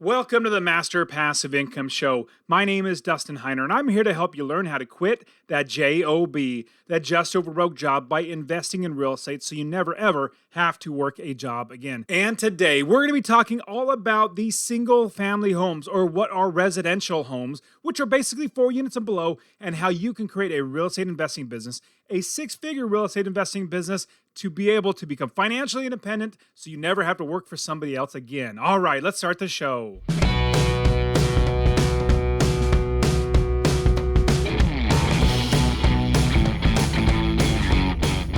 Welcome to the Master Passive Income Show. My name is Dustin Heiner, and I'm here to help you learn how to quit that JOB, that just over broke job, by investing in real estate so you never ever have to work a job again. And today, we're going to be talking all about these single family homes, or what are residential homes, which are basically 4 units and below, and how you can create a real estate investing business, a six-figure real estate investing business, to be able to become financially independent so you never have to work for somebody else again. All right, let's start the show.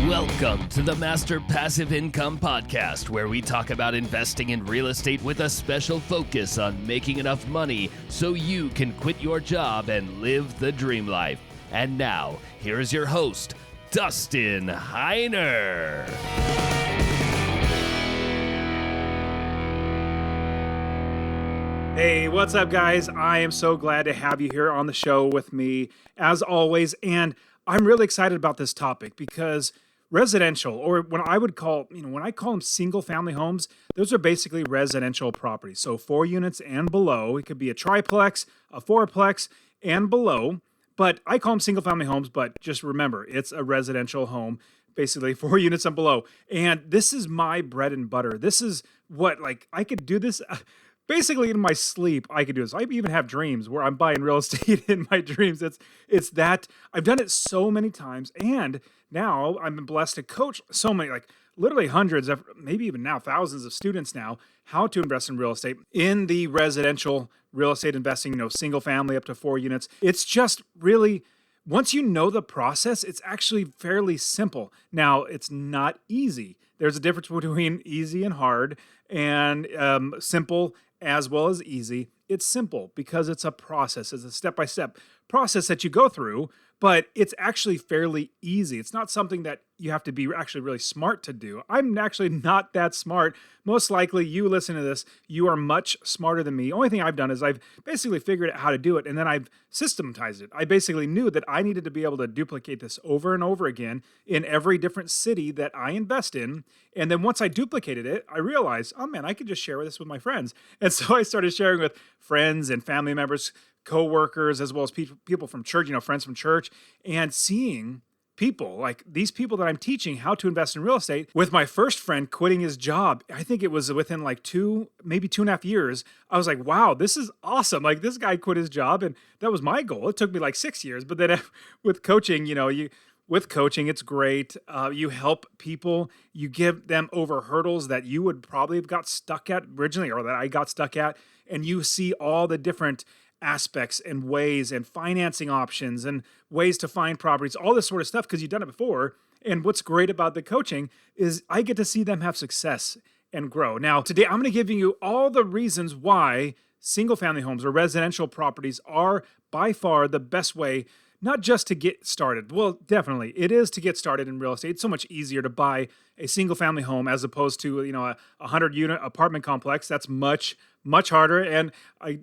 Welcome to the Master Passive Income Podcast, where we talk about investing in real estate with a special focus on making enough money so you can quit your job and live the dream life. And now, here's your host, Dustin Heiner. Hey, what's up, guys? I am so glad to have you here on the show with me, as always. And I'm really excited about this topic because residential, or when I call them single family homes, those are basically residential properties. So 4 units and below. It could be a triplex, a fourplex, and below. But I call them single family homes, but just remember, it's a residential home, basically 4 units and below. And this is my bread and butter. This is what, I could do this basically in my sleep. I could do this. I even have dreams where I'm buying real estate in my dreams. It's that I've done it so many times. And now I'm blessed to coach so many, literally hundreds of, maybe even now thousands of students now, how to invest in real estate in the residential real estate investing, single family up to 4 units. It's just really, once you know the process, it's actually fairly simple. Now, it's not easy. There's a difference between easy and hard, and simple as well as easy. It's simple because it's a process. It's a step-by-step process that you go through, but it's actually fairly easy. It's not something that you have to be actually really smart to do. I'm actually not that smart. Most likely, you listen to this, you are much smarter than me. Only thing I've done is I've basically figured out how to do it, and then I've systematized it. I basically knew that I needed to be able to duplicate this over and over again in every different city that I invest in. And then once I duplicated it, I realized, oh man, I could just share this with my friends. And so I started sharing with friends and family members, co-workers, as well as people from church, friends from church, and seeing people like these people that I'm teaching how to invest in real estate. With my first friend quitting his job, I think it was within maybe 2.5 years. I was like, wow, this is awesome. This guy quit his job, and that was my goal. It took me 6 years, but then with coaching, with coaching, it's great. You help people. You give them over hurdles that you would probably have got stuck at originally, or that I got stuck at, and you see all the different aspects and ways and financing options and ways to find properties, all this sort of stuff, because you've done it before. And what's great about the coaching is I get to see them have success and grow. Now, today I'm going to give you all the reasons why single family homes or residential properties are by far the best way, not just to get started. Well, definitely it is to get started in real estate. It's so much easier to buy a single family home as opposed to, a 100-unit apartment complex. That's much harder. And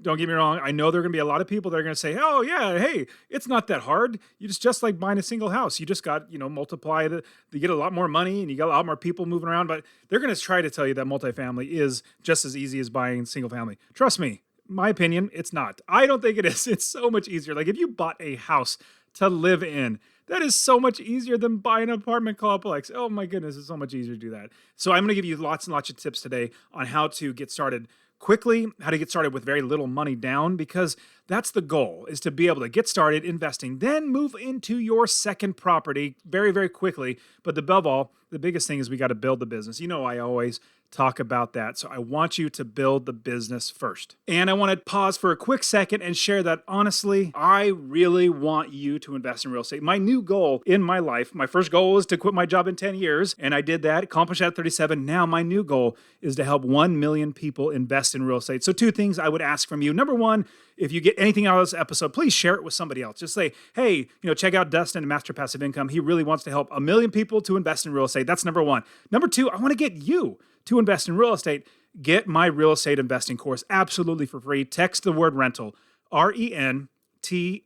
don't get me wrong, I know there are going to be a lot of people that are going to say, oh yeah, hey, it's not that hard. It's just like buying a single house. You just got, multiply you get a lot more money and you got a lot more people moving around, but they're going to try to tell you that multifamily is just as easy as buying single family. Trust me, my opinion, it's not. I don't think it is. It's so much easier. If you bought a house to live in, that is so much easier than buying an apartment complex. Oh my goodness, it's so much easier to do that. So I'm going to give you lots and lots of tips today on how to get started quickly, how to get started with very little money down, because that's the goal, is to be able to get started investing, then move into your second property very, very quickly. But above all, the biggest thing is we got to build the business. I always talk about that. So I want you to build the business first. And I want to pause for a quick second and share that honestly, I really want you to invest in real estate. My new goal in my life, my first goal was to quit my job in 10 years, and I did that, accomplished that at 37. Now my new goal is to help 1 million people invest in real estate. So 2 things I would ask from you. Number 1, if you get anything out of this episode, please share it with somebody else. Just say, hey, check out Dustin and Master Passive Income. He really wants to help 1 million people to invest in real estate. That's number 1. Number 2, I want to get you to invest in real estate. Get my real estate investing course absolutely for free. Text the word rental, RENTAL, to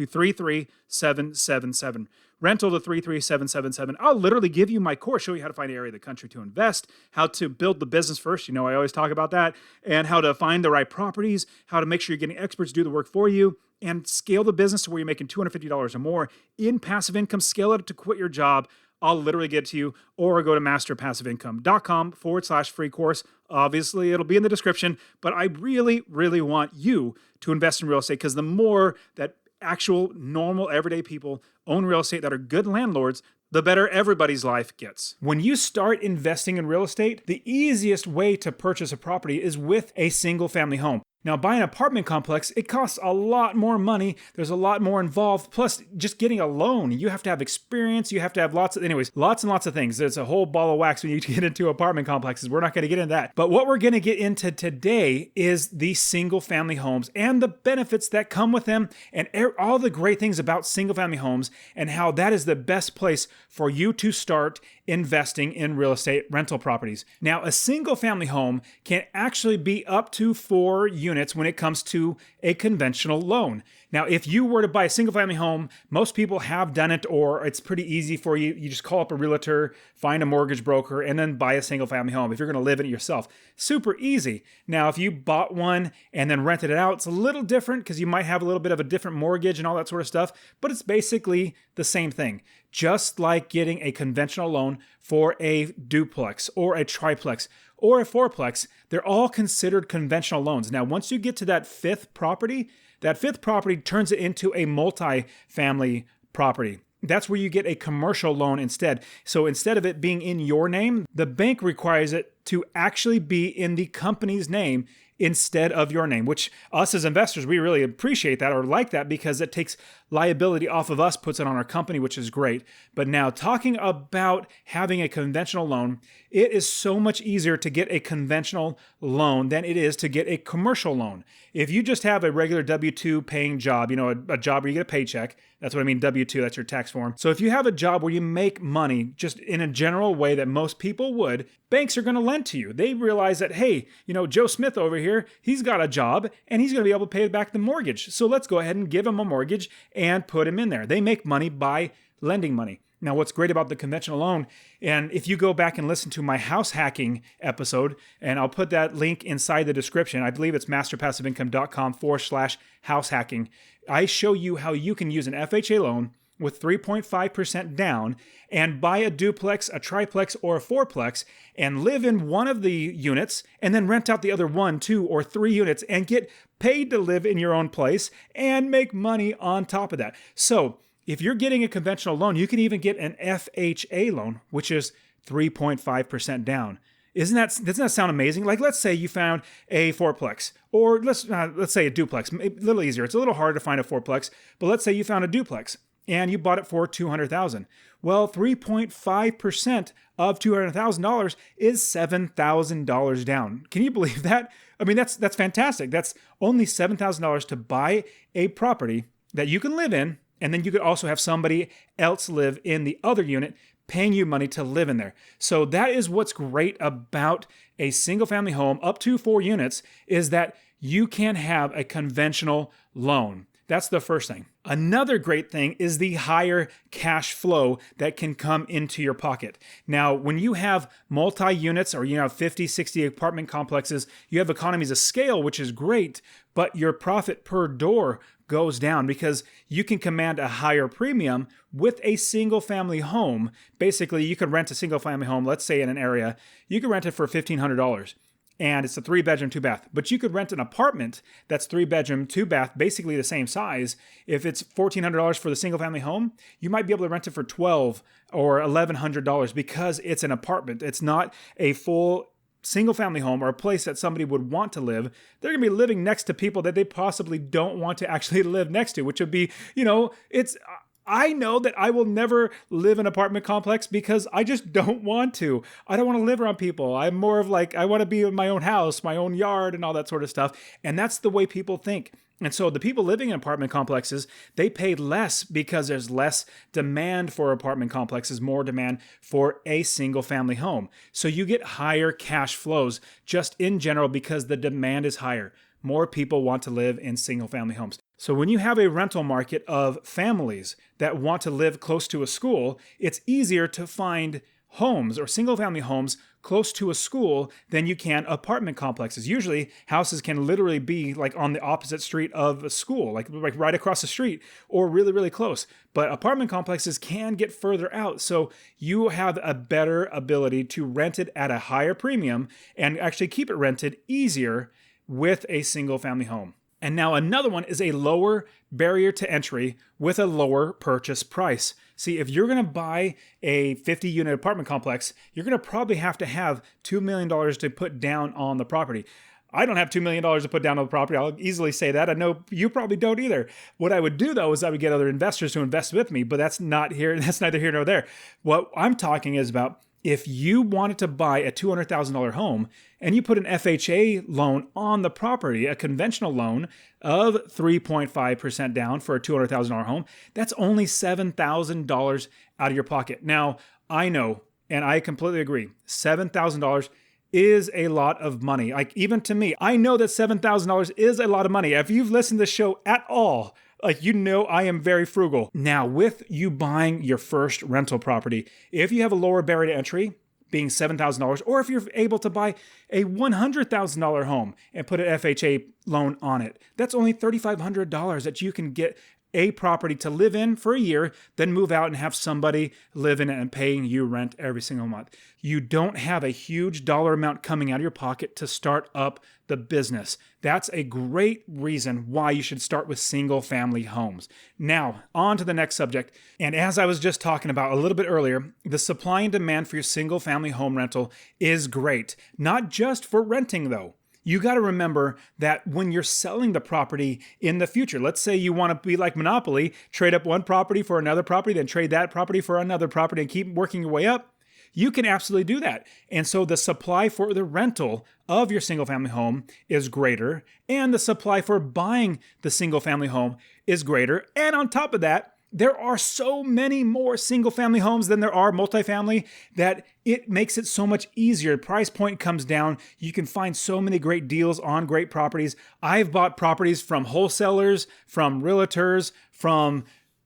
33777. rental to 33777. I'll literally give you my course, show you how to find an area of the country to invest, how to build the business first. You know, I always talk about that, and how to find the right properties, how to make sure you're getting experts to do the work for you, and scale the business to where you're making $250 or more in passive income. Scale it to quit your job. I'll literally get to you, or go to masterpassiveincome.com/free course. Obviously, it'll be in the description, but I really, really want you to invest in real estate, because the more that actual normal everyday people own real estate that are good landlords, the better everybody's life gets. When you start investing in real estate, the easiest way to purchase a property is with a single family home. Now, buying an apartment complex, it costs a lot more money. There's a lot more involved. Plus, just getting a loan, you have to have experience. You have to have lots and lots of things. There's a whole ball of wax when you get into apartment complexes. We're not going to get into that. But what we're going to get into today is the single family homes and the benefits that come with them, and all the great things about single family homes, and how that is the best place for you to start investing in real estate rental properties. Now, a single family home can actually be up to 4 units when it comes to a conventional loan. Now, if you were to buy a single family home, most people have done it, or it's pretty easy for you. You just call up a realtor, find a mortgage broker, and then buy a single family home if you're going to live in it yourself. Super easy. Now, if you bought one and then rented it out, it's a little different, because you might have a little bit of a different mortgage and all that sort of stuff, but it's basically the same thing. Just like getting a conventional loan for a duplex or a triplex or a fourplex, they're all considered conventional loans. Now, once you get to that fifth property turns it into a multi-family property. That's where you get a commercial loan instead. So instead of it being in your name, the bank requires it to actually be in the company's name instead of your name, which us as investors, we really appreciate that, or like that, because it takes liability off of us, puts it on our company, which is great. But now, talking about having a conventional loan, it is so much easier to get a conventional loan than it is to get a commercial loan. If you just have a regular W-2 paying job, a job where you get a paycheck, that's what I mean, W-2, that's your tax form. So if you have a job where you make money just in a general way that most people would, banks are going to lend to you. They realize that, hey, Joe Smith over here, he's got a job and he's going to be able to pay back the mortgage. So let's go ahead and give him a mortgage and put him in there. They make money by lending money. Now, what's great about the conventional loan, and if you go back and listen to my house hacking episode, and I'll put that link inside the description, I believe it's masterpassiveincome.com/house hacking. I show you how you can use an FHA loan with 3.5% down and buy a duplex, a triplex, or a fourplex and live in one of the units and then rent out the other 1, 2, or 3 units and get paid to live in your own place and make money on top of that. So if you're getting a conventional loan, you can even get an FHA loan, which is 3.5% down. Doesn't that sound amazing? Like, let's say you found a fourplex, or let's say a duplex. A little easier. It's a little harder to find a fourplex, but let's say you found a duplex and you bought it for $200,000. Well, 3.5% of $200,000 is $7,000 down. Can you believe that? I mean, that's fantastic. That's only $7,000 to buy a property that you can live in. And then you could also have somebody else live in the other unit, paying you money to live in there. So that is what's great about a single family home up to 4 units, is that you can have a conventional loan. That's the first thing. Another great thing is the higher cash flow that can come into your pocket. Now, when you have multi-units, or 50, 60 apartment complexes, you have economies of scale, which is great, but your profit per door goes down because you can command a higher premium with a single family home. Basically, you could rent a single family home, let's say in an area, you could rent it for $1,500. And it's a 3-bedroom, 2-bath. But you could rent an apartment that's 3-bedroom, 2-bath, basically the same size. If it's $1,400 for the single-family home, you might be able to rent it for $1,200 or $1,100 because it's an apartment. It's not a full single-family home or a place that somebody would want to live. They're going to be living next to people that they possibly don't want to actually live next to, which would be, I know that I will never live in an apartment complex because I just don't want to. I don't want to live around people. I'm more of like, I want to be in my own house, my own yard, and all that sort of stuff. And that's the way people think. And so the people living in apartment complexes, they pay less because there's less demand for apartment complexes, more demand for a single family home. So you get higher cash flows just in general because the demand is higher. More people want to live in single family homes. So when you have a rental market of families that want to live close to a school, it's easier to find homes or single family homes close to a school than you can apartment complexes. Usually houses can literally be like on the opposite street of a school, like right across the street or really, really close. But apartment complexes can get further out. So you have a better ability to rent it at a higher premium and actually keep it rented easier with a single family home. And now another one is a lower barrier to entry with a lower purchase price. See, if you're going to buy a 50-unit apartment complex, you're going to probably have to have $2 million to put down on the property. I don't have $2 million to put down on the property. I'll easily say that. I know you probably don't either. What I would do though is I would get other investors to invest with me, but that's neither here nor there. What I'm talking is about if you wanted to buy a $200,000 home and you put an FHA loan on the property, a conventional loan of 3.5% down for a $200,000 home, that's only $7,000 out of your pocket. Now, I know, and I completely agree, $7,000 is a lot of money. Like even to me, I know that $7,000 is a lot of money. If you've listened to the show at all, you know I am very frugal. Now, with you buying your first rental property, if you have a lower barrier to entry, being $7,000, or if you're able to buy a $100,000 home and put an FHA loan on it, that's only $3,500 that you can get a property to live in for a year, then move out and have somebody live in it and paying you rent every single month. You don't have a huge dollar amount coming out of your pocket to start up the business. That's a great reason why you should start with single family homes. Now, on to the next subject. And as I was just talking about a little bit earlier, the supply and demand for your single family home rental is great. Not just for renting though. You got to remember that when you're selling the property in the future, let's say you want to be like Monopoly, trade up one property for another property, then trade that property for another property and keep working your way up. You can absolutely do that. And so the supply for the rental of your single family home is greater, and the supply for buying the single family home is greater. And on top of that, there are so many more single family homes than there are multifamily that it makes it so much easier. Price point comes down. You can find so many great deals on great properties. I've bought properties from wholesalers, from realtors, from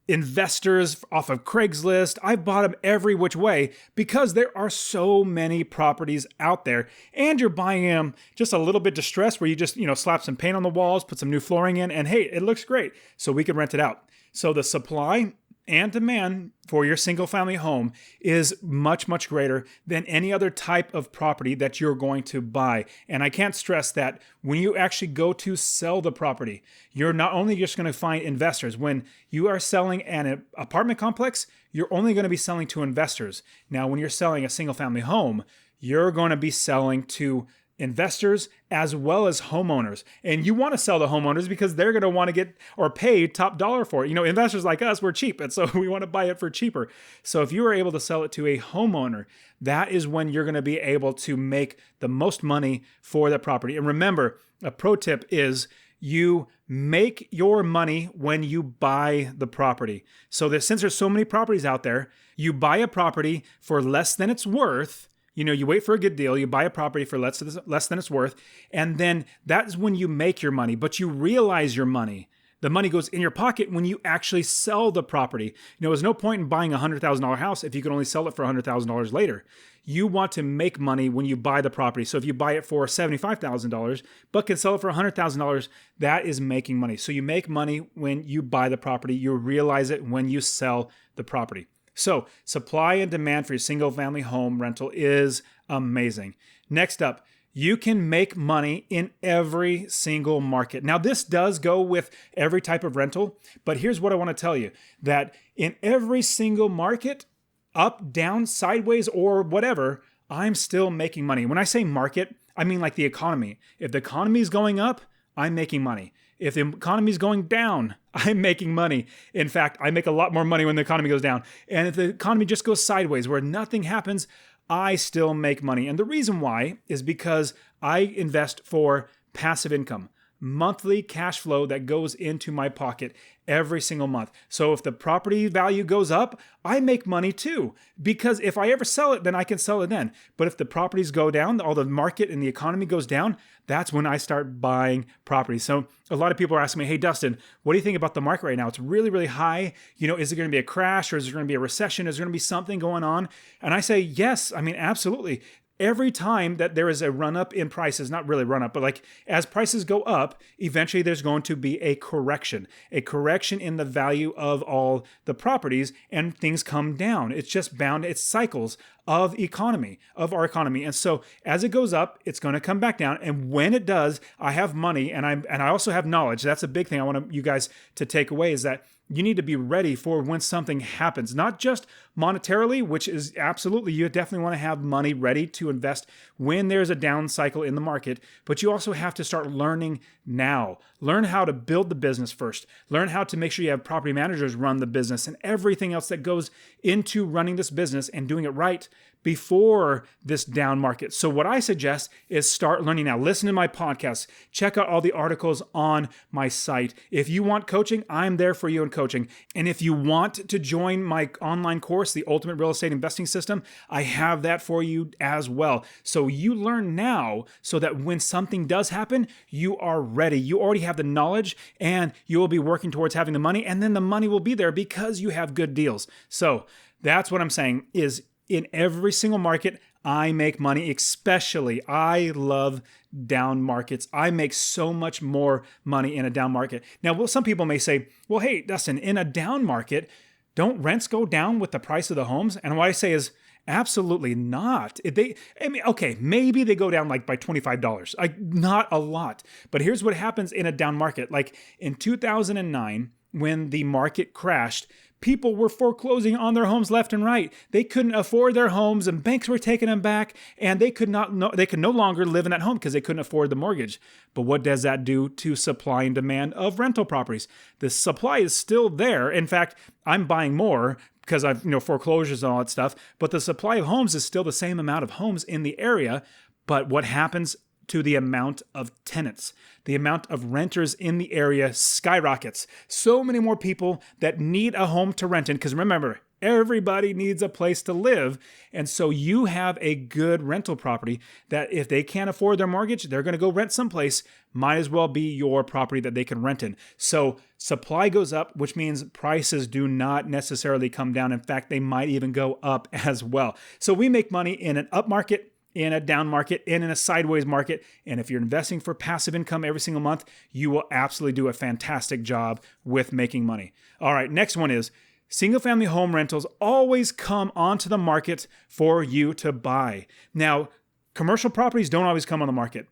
investors off of Craigslist. I've bought them every which way because there are so many properties out there, and you're buying them just a little bit distressed where you just, slap some paint on the walls, put some new flooring in, and hey, it looks great. So we can rent it out. So the supply and demand for your single family home is much, much greater than any other type of property that you're going to buy. And I can't stress that when you actually go to sell the property, you're not only just going to find investors. When you are selling an apartment complex, you're only going to be selling to investors. Now, when you're selling a single family home, you're going to be selling to investors as well as homeowners. And you want to sell to homeowners because they're going to want to get or pay top dollar for it. Investors like us, we're cheap. And so we want to buy it for cheaper. So if you are able to sell it to a homeowner, that is when you're going to be able to make the most money for the property. And remember, a pro tip is you make your money when you buy the property. So since there's so many properties out there, you buy a property for less than it's worth. You wait for a good deal, you buy a property for less than it's worth, and then that's when you make your money, but you realize your money. The money goes in your pocket when you actually sell the property. There's no point in buying a $100,000 house if you can only sell it for $100,000 later. You want to make money when you buy the property. So if you buy it for $75,000, but can sell it for $100,000, that is making money. So you make money when you buy the property. You realize it when you sell the property. So supply and demand for your single family home rental is amazing. Next up, you can make money in every single market. Now, this does go with every type of rental, but here's what I want to tell you, that in every single market, up, down, sideways, or whatever, I'm still making money. When I say market, I mean like the economy. If the economy is going up, I'm making money. If the economy is going down, I'm making money. In fact, I make a lot more money when the economy goes down. And if the economy just goes sideways, where nothing happens, I still make money. And the reason why is because I invest for passive income. monthly cash flow that goes into my pocket every single month. So if the property value goes up, I make money too, because if I ever sell it, then I can sell it then. But if the properties go down, all the market and the economy goes down, that's when I start buying properties. So a lot of people are asking me, hey, Dustin, what do you think about the market right now? It's really, really high. Is it going to be a crash, or is there going to be a recession? Is there going to be something going on? And I say, yes, absolutely. Every time that there is a run up in prices, not really run up, but like as prices go up, eventually there's going to be a correction in the value of all the properties, and things come down. It's just bound, it's cycles of our economy. And so as it goes up, it's going to come back down. And when it does, I have money, and I also have knowledge. That's a big thing I want you guys to take away, is that you need to be ready for when something happens, not just monetarily, which is absolutely, you definitely want to have money ready to invest when there's a down cycle in the market, but you also have to start learning now. Learn how to build the business first. Learn how to make sure you have property managers run the business and everything else that goes into running this business and doing it right before this down market. So what I suggest is start learning now. Listen to my podcast. Check out all the articles on my site. If you want coaching, I'm there for you in coaching. And if you want to join my online course, the Ultimate Real Estate Investing System, I have that for you as well. So you learn now so that when something does happen, you are ready. You already have the knowledge, and you will be working towards having the money, and then the money will be there because you have good deals. So that's what I'm saying is, in every single market, I make money. Especially, I love down markets. I make so much more money in a down market. Now, some people may say, well, hey, Dustin, in a down market, don't rents go down with the price of the homes? And what I say is, absolutely not. Maybe they go down like by $25, not a lot. But here's what happens in a down market. Like in 2009, when the market crashed, people were foreclosing on their homes left and right. They couldn't afford their homes, and banks were taking them back, and they could no longer live in that home because they couldn't afford the mortgage. But what does that do to supply and demand of rental properties? The supply is still there. In fact, I'm buying more because I've foreclosures and all that stuff, but the supply of homes is still the same amount of homes in the area. But what happens to the amount of tenants? The amount of renters in the area skyrockets. So many more people that need a home to rent in, because remember, everybody needs a place to live. And so you have a good rental property that if they can't afford their mortgage, they're going to go rent someplace. Might as well be your property that they can rent in. So supply goes up, which means prices do not necessarily come down. In fact, they might even go up as well. So we make money in an up market, in a down market, and in a sideways market. And if you're investing for passive income every single month, you will absolutely do a fantastic job with making money. All right, next one is single-family home rentals always come onto the market for you to buy. Now, commercial properties don't always come on the market.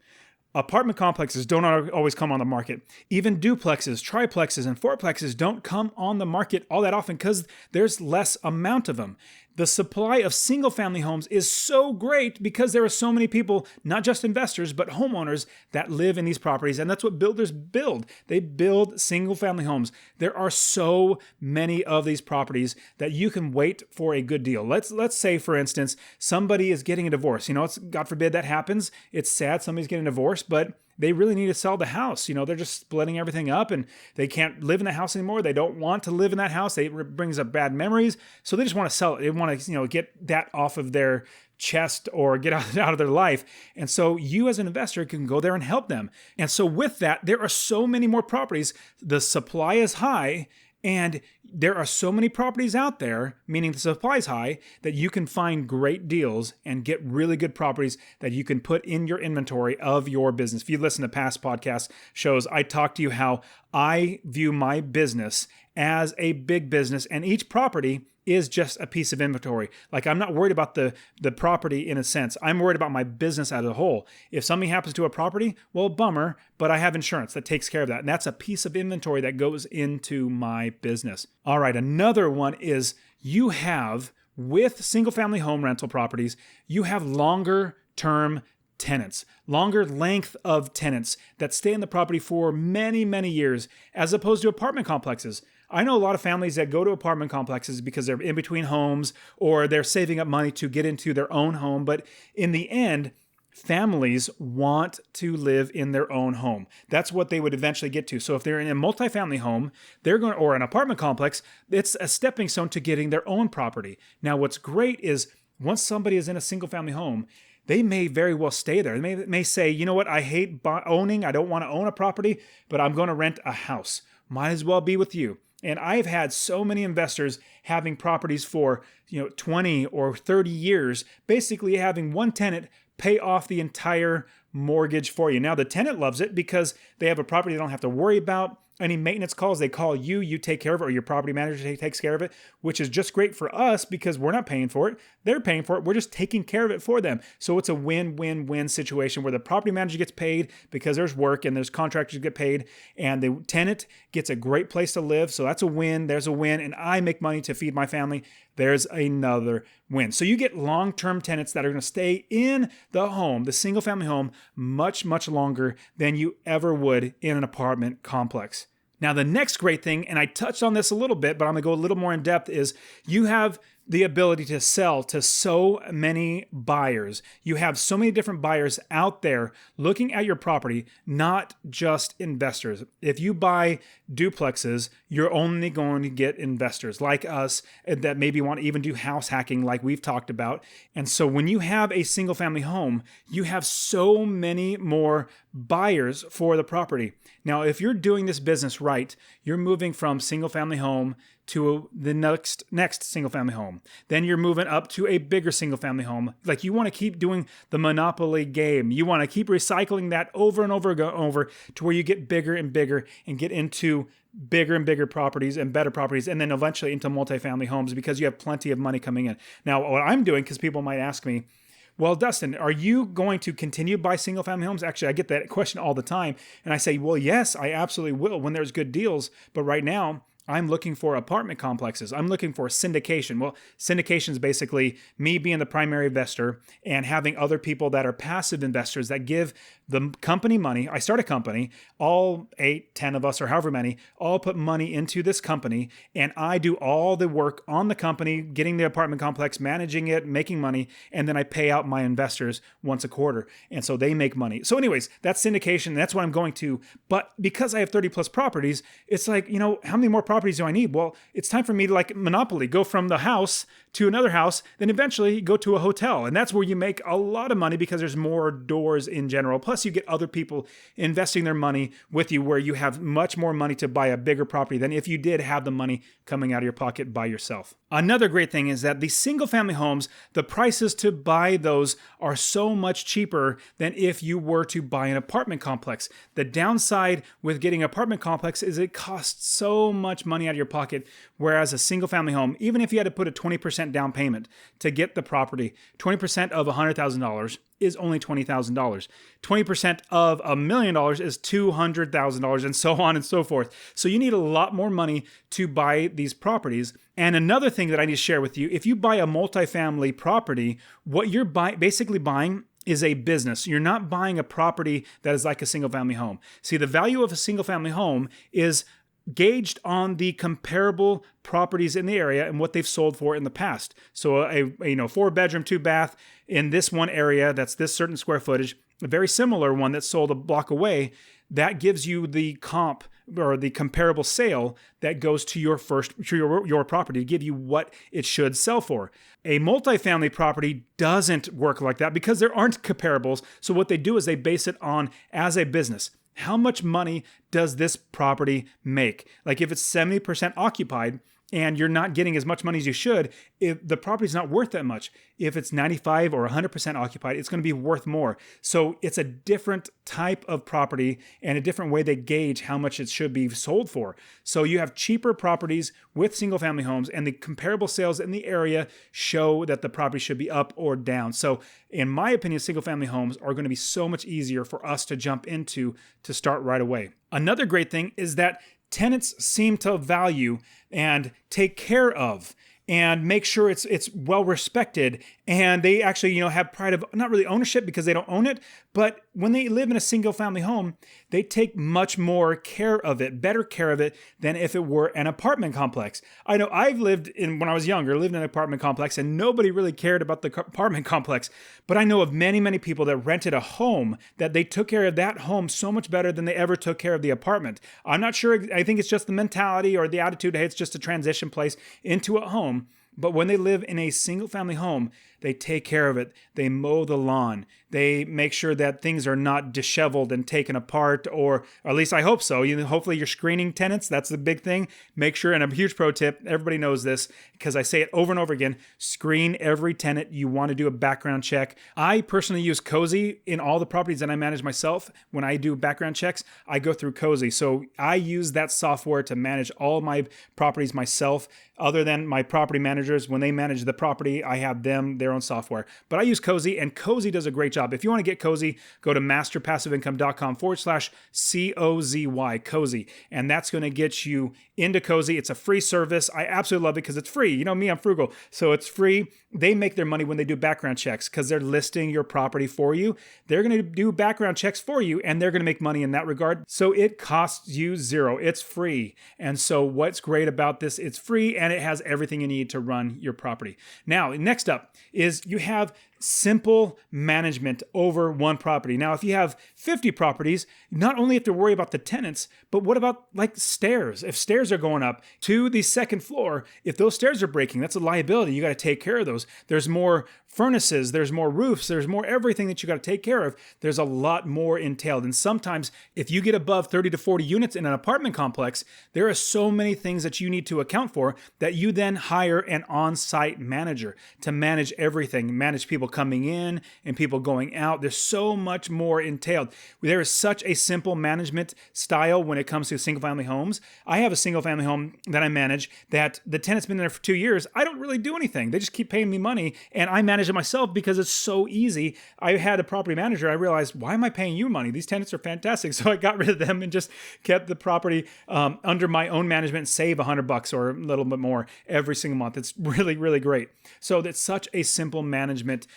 Apartment complexes don't always come on the market. Even duplexes, triplexes, and fourplexes don't come on the market all that often because there's less amount of them. The supply of single-family homes is so great because there are so many people, not just investors, but homeowners that live in these properties, and that's what builders build. They build single-family homes. There are so many of these properties that you can wait for a good deal. Let's say, for instance, somebody is getting a divorce. God forbid that happens. It's sad somebody's getting a divorce, but they really need to sell the house. They're just splitting everything up and they can't live in the house anymore. They don't want to live in that house. It brings up bad memories. So they just want to sell it. They want to, get that off of their chest or get out of their life. And so you as an investor can go there and help them. And so with that, there are so many more properties. The supply is high. And there are so many properties out there, meaning the supply is high, that you can find great deals and get really good properties that you can put in your inventory of your business. If you listen to past podcast shows, I talk to you how I view my business as a big business, and each property is just a piece of inventory. Like, I'm not worried about the property in a sense. I'm worried about my business as a whole. If something happens to a property, well, bummer, but I have insurance that takes care of that. And that's a piece of inventory that goes into my business. All right, another one is you have, with single-family home rental properties, you have longer term tenants, longer length of tenants that stay in the property for many, many years, as opposed to apartment complexes. I know a lot of families that go to apartment complexes because they're in between homes or they're saving up money to get into their own home. But in the end, families want to live in their own home. That's what they would eventually get to. So if they're in a multifamily home, or an apartment complex, it's a stepping stone to getting their own property. Now, what's great is once somebody is in a single family home, they may very well stay there. They may say, you know what, I hate owning. I don't want to own a property, but I'm going to rent a house. Might as well be with you. And I've had so many investors having properties for 20 or 30 years, basically having one tenant pay off the entire mortgage for you. Now, the tenant loves it because they have a property they don't have to worry about. Any maintenance calls, they call you, you take care of it, or your property manager takes care of it, which is just great for us because we're not paying for it. They're paying for it. We're just taking care of it for them. So it's a win-win-win situation where the property manager gets paid because there's work and there's contractors get paid, and the tenant gets a great place to live. So that's a win. There's a win. And I make money to feed my family. There's another win. So you get long-term tenants that are going to stay in the home, the single-family home, much, much longer than you ever would in an apartment complex. Now, the next great thing, and I touched on this a little bit, but I'm going to go a little more in depth, is you have the ability to sell to so many buyers. You have so many different buyers out there looking at your property, not just investors. If you buy duplexes, you're only going to get investors like us that maybe want to even do house hacking like we've talked about. And so when you have a single family home, you have so many more buyers for the property. Now, if you're doing this business right, you're moving from single family home to the next single family home. Then you're moving up to a bigger single family home. Like, you want to keep doing the Monopoly game. You want to keep recycling that over and over to where you get bigger and bigger and get into bigger and bigger properties and better properties, and then eventually into multifamily homes because you have plenty of money coming in. Now, what I'm doing, because people might ask me, well, Dustin, are you going to continue to buy single family homes? Actually, I get that question all the time. And I say, well, yes, I absolutely will when there's good deals. But right now, I'm looking for apartment complexes. I'm looking for syndication. Well, syndication is basically me being the primary investor and having other people that are passive investors that give the company money. I start a company, all 8, 10 of us, or however many, all put money into this company, and I do all the work on the company, getting the apartment complex, managing it, making money, and then I pay out my investors once a quarter, and so they make money. So anyways, that's syndication. That's what I'm going to. But because I have 30 plus properties, it's like, how many more properties do I need? Well, it's time for me to, like Monopoly, go from the house to another house, then eventually go to a hotel. And that's where you make a lot of money because there's more doors in general. Plus, you get other people investing their money with you, where you have much more money to buy a bigger property than if you did have the money coming out of your pocket by yourself. Another great thing is that these single family homes, the prices to buy those are so much cheaper than if you were to buy an apartment complex. The downside with getting an apartment complex is it costs so much money out of your pocket, whereas a single family home, even if you had to put a 20% down payment to get the property, 20% of $100,000 is only $20,000. 20% of $1 million is $200,000, and so on and so forth. So you need a lot more money to buy these properties. And another thing that I need to share with you, if you buy a multifamily property, what you're basically buying is a business. You're not buying a property that is like a single family home. See, the value of a single family home is gauged on the comparable properties in the area and what they've sold for in the past. So a 4-bedroom, 2-bath in this one area, that's this certain square footage, a very similar one that's sold a block away, that gives you the comp or the comparable sale that goes to your property to give you what it should sell for. A multifamily property doesn't work like that because there aren't comparables. So what they do is they base it on as a business. How much money does this property make? Like, if it's 70% occupied and you're not getting as much money as you should, if the property's not worth that much. If it's 95 or 100% occupied, it's going to be worth more. So it's a different type of property and a different way they gauge how much it should be sold for. So you have cheaper properties with single family homes, and the comparable sales in the area show that the property should be up or down. So in my opinion, single family homes are going to be so much easier for us to jump into to start right away. Another great thing is that tenants seem to value and take care of and make sure it's well respected And they actually, have pride of not really ownership because they don't own it, but when they live in a single family home, they take much more care of it, better care of it than if it were an apartment complex. I know when I was younger, lived in an apartment complex and nobody really cared about the apartment complex. But I know of many, many people that rented a home that they took care of that home so much better than they ever took care of the apartment. I'm not sure. I think it's just the mentality or the attitude. Hey, it's just a transition place into a home. But when they live in a single family home, they take care of it. They mow the lawn. They make sure that things are not disheveled and taken apart, or at least I hope so. Hopefully you're screening tenants. That's the big thing. Make sure, and a huge pro tip, everybody knows this because I say it over and over again, screen every tenant. You want to do a background check. I personally use Cozy in all the properties that I manage myself. When I do background checks, I go through Cozy. So I use that software to manage all my properties myself. Other than my property managers, when they manage the property, I have their own software. But I use Cozy, and Cozy does a great job. If you want to get Cozy, go to masterpassiveincome.com/COZY, Cozy. And that's going to get you into Cozy. It's a free service. I absolutely love it because it's free. You know me, I'm frugal. So it's free. They make their money when they do background checks because they're listing your property for you. They're going to do background checks for you, and they're going to make money in that regard. So it costs you zero. It's free. And so what's great about this, it's free and it has everything you need to run your property. Now, next up is you have simple management over one property. Now, if you have 50 properties, not only have to worry about the tenants, but what about like stairs? If stairs are going up to the second floor, if those stairs are breaking, that's a liability. You got to take care of those. There's more furnaces, there's more roofs, there's more everything that you got to take care of. There's a lot more entailed. And sometimes if you get above 30 to 40 units in an apartment complex, there are so many things that you need to account for that you then hire an on-site manager to manage everything, manage people coming in and people going out. There's so much more entailed. There is such a simple management style when it comes to single family homes. I have a single family home that I manage that the tenant's been there for 2 years. I don't really do anything. They just keep paying me money and I manage it myself because it's so easy. I had a property manager. I realized, why am I paying you money? These tenants are fantastic. So I got rid of them and just kept the property under my own management and save $100 or a little bit more every single month. It's really, really great. So that's such a simple management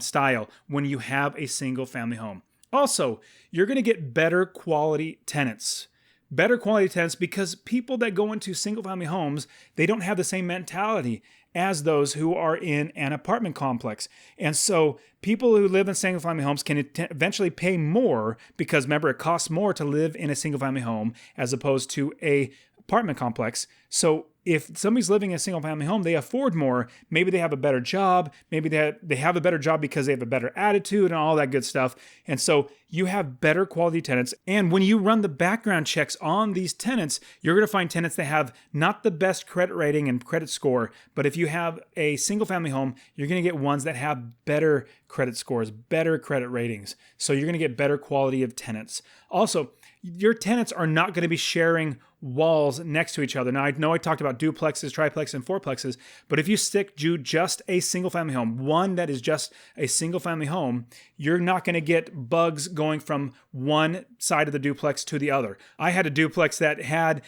style when you have a single family home. Also, you're going to get better quality tenants. Better quality tenants because people that go into single family homes, they don't have the same mentality as those who are in an apartment complex. And so people who live in single family homes can eventually pay more because remember, it costs more to live in a single family home as opposed to a apartment complex. So if somebody's living in a single family home, they afford more. Maybe they have a better job. Maybe they have a better job because they have a better attitude and all that good stuff. And so you have better quality tenants. And when you run the background checks on these tenants, you're going to find tenants that have not the best credit rating and credit score. But if you have a single family home, you're going to get ones that have better credit scores, better credit ratings. So you're going to get better quality of tenants. Also, your tenants are not going to be sharing walls next to each other. Now, I know I talked about duplexes, triplexes, and fourplexes, but if you stick to just a single family home, one that is just a single family home, you're not going to get bugs going from one side of the duplex to the other. I had a duplex that had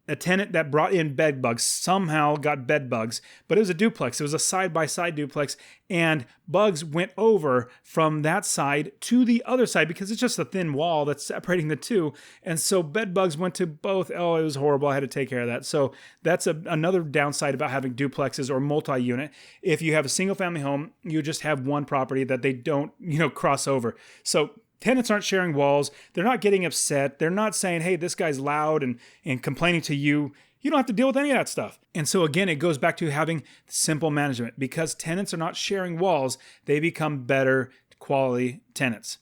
a tenant that brought in bed bugs, somehow got bed bugs, but it was a duplex. It was a side-by-side duplex, and bugs went over from that side to the other side because it's just a thin wall that's separating the two. And so bed bugs went to both. Oh, it was horrible. I had to take care of that. So that's another downside about having duplexes or multi-unit. If you have a single-family home, you just have one property that they don't, cross over. So tenants aren't sharing walls. They're not getting upset. They're not saying, hey, this guy's loud and complaining to you. You don't have to deal with any of that stuff. And so again, it goes back to having simple management. Because tenants are not sharing walls, they become better quality tenants.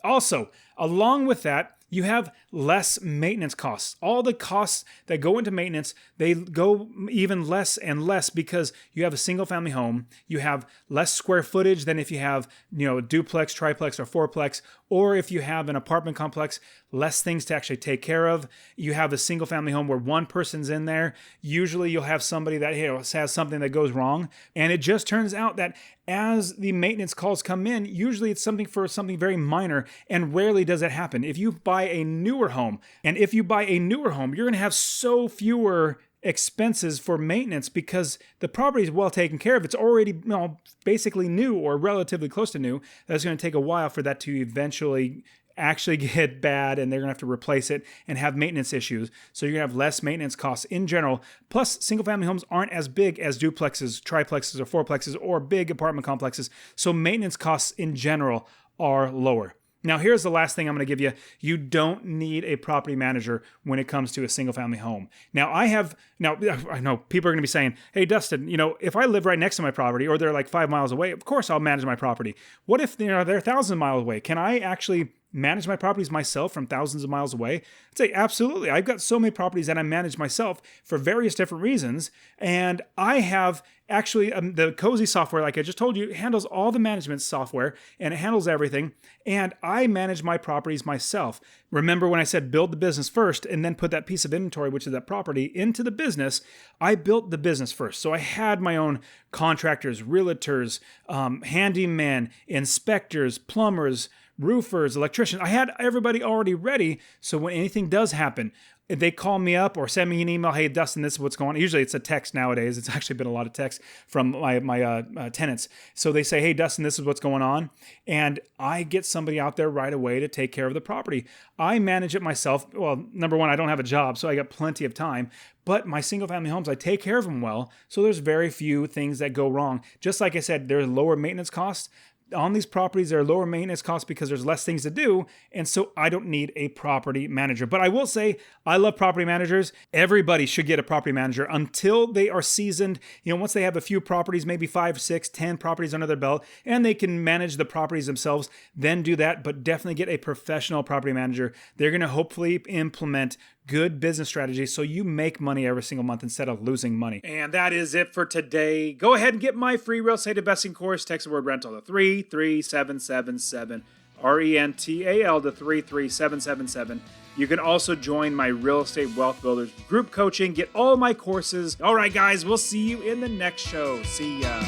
Also, along with that, you have less maintenance costs. All the costs that go into maintenance, they go even less and less because you have a single family home. You have less square footage than if you have, a duplex, triplex, or fourplex, or if you have an apartment complex, less things to actually take care of. You have a single family home where one person's in there. Usually you'll have somebody that has something that goes wrong. And it just turns out that as the maintenance calls come in, usually it's something very minor, and rarely does it happen. If you buy a newer home, you're going to have so fewer expenses for maintenance because the property is well taken care of. It's already basically new or relatively close to new. That's going to take a while for that to eventually actually get bad, and they're going to have to replace it and have maintenance issues. So you're going to have less maintenance costs in general. Plus, single family homes aren't as big as duplexes, triplexes, or fourplexes, or big apartment complexes. So maintenance costs in general are lower. Now, here's the last thing I'm going to give you. You don't need a property manager when it comes to a single family home. Now, I know people are going to be saying, hey, Dustin, if I live right next to my property or they're like 5 miles away, of course I'll manage my property. What if they're 1,000 miles away? Can I actually manage my properties myself from thousands of miles away? I'd say absolutely. I've got so many properties that I manage myself for various different reasons. And I have actually the Cozy software, like I just told you, handles all the management software and it handles everything. And I manage my properties myself. Remember when I said build the business first and then put that piece of inventory, which is that property, into the business? I built the business first. So I had my own contractors, realtors, handymen, inspectors, plumbers, roofers, electricians. I had everybody already ready. So when anything does happen, if they call me up or send me an email, hey, Dustin, this is what's going on. Usually it's a text nowadays. It's actually been a lot of text from my tenants. So they say, hey, Dustin, this is what's going on. And I get somebody out there right away to take care of the property. I manage it myself. Well, number one, I don't have a job, so I got plenty of time. But my single family homes, I take care of them well. So there's very few things that go wrong. Just like I said, there's lower maintenance costs. On these properties, there are lower maintenance costs because there's less things to do, and so I don't need a property manager. But I will say, I love property managers. Everybody should get a property manager until they are seasoned. Once they have a few properties, maybe 5, 6, 10 properties under their belt, and they can manage the properties themselves, then do that. But definitely get a professional property manager. They're going to hopefully implement good business strategies so you make money every single month instead of losing money. And that is it for today. Go ahead and get my free real estate investing course. Text the word rental to 33777, RENTAL to 33777. You can also join my Real Estate Wealth Builders group coaching. Get all my courses. All right, guys, we'll see you in the next show. See ya.